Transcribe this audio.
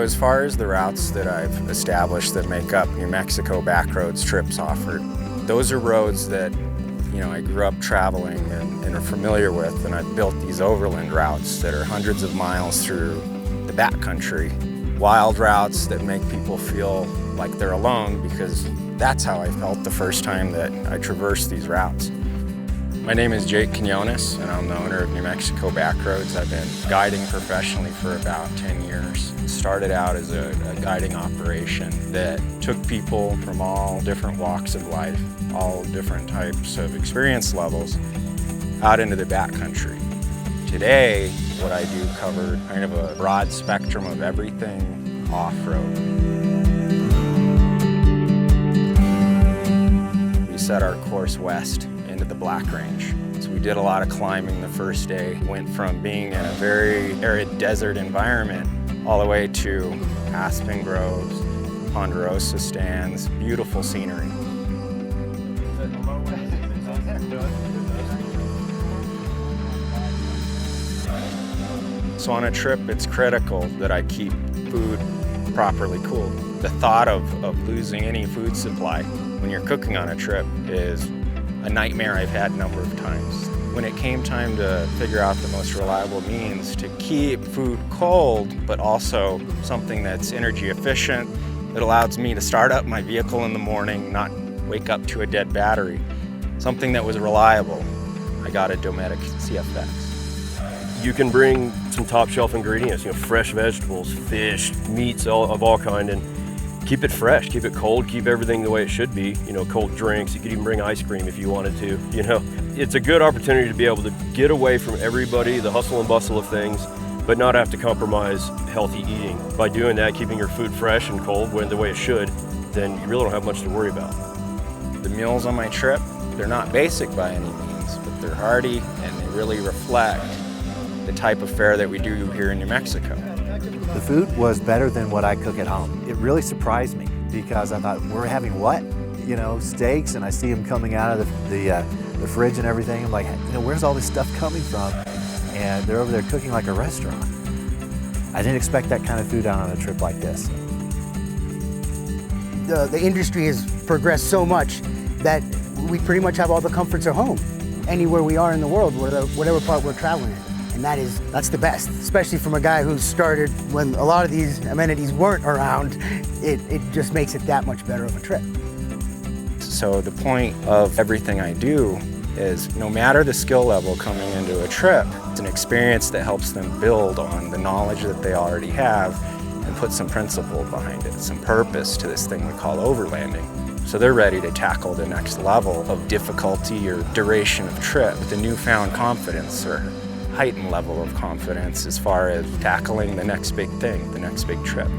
as far as the routes that I've established that make up New Mexico backroads trips offered, those are roads that I grew up traveling and are familiar with, and I've built these overland routes that are hundreds of miles through the backcountry. Wild routes that make people feel like they're alone, because that's how I felt the first time that I traversed these routes. My name is Jake Quinones, and I'm the owner of New Mexico Backroads. I've been guiding professionally for about 10 years. It started out as a guiding operation that took people from all different walks of life, all different types of experience levels, out into the backcountry. Today, what I do covered kind of a broad spectrum of everything off-road. We set our course west into the Black Range. So we did a lot of climbing the first day. Went from being in a very arid desert environment all the way to aspen groves, ponderosa stands, beautiful scenery. So on a trip, it's critical that I keep food properly cooled. The thought of losing any food supply when you're cooking on a trip is a nightmare I've had a number of times. When it came time to figure out the most reliable means to keep food cold, but also something that's energy efficient, that allows me to start up my vehicle in the morning, not wake up to a dead battery, something that was reliable, I got a Dometic CFX. You can bring some top shelf ingredients, fresh vegetables, fish, meats of all kind, and keep it fresh, keep it cold, keep everything the way it should be. Cold drinks, you could even bring ice cream if you wanted to. It's a good opportunity to be able to get away from everybody, the hustle and bustle of things, but not have to compromise healthy eating. By doing that, keeping your food fresh and cold the way it should, then you really don't have much to worry about. The meals on my trip, they're not basic by any means, but they're hearty and they really reflect the type of fare that we do here in New Mexico. The food was better than what I cook at home. It really surprised me because I thought, we're having what? Steaks, and I see them coming out of the fridge and everything. I'm like, where's all this stuff coming from? And they're over there cooking like a restaurant. I didn't expect that kind of food out on a trip like this. The industry has progressed so much that we pretty much have all the comforts of home, anywhere we are in the world, whatever part we're traveling in. And that's the best, especially from a guy who started when a lot of these amenities weren't around. It just makes it that much better of a trip. So the point of everything I do is no matter the skill level coming into a trip, it's an experience that helps them build on the knowledge that they already have and put some principle behind it, some purpose to this thing we call overlanding. So they're ready to tackle the next level of difficulty or duration of trip with a newfound confidence or heightened level of confidence as far as tackling the next big thing, the next big trip.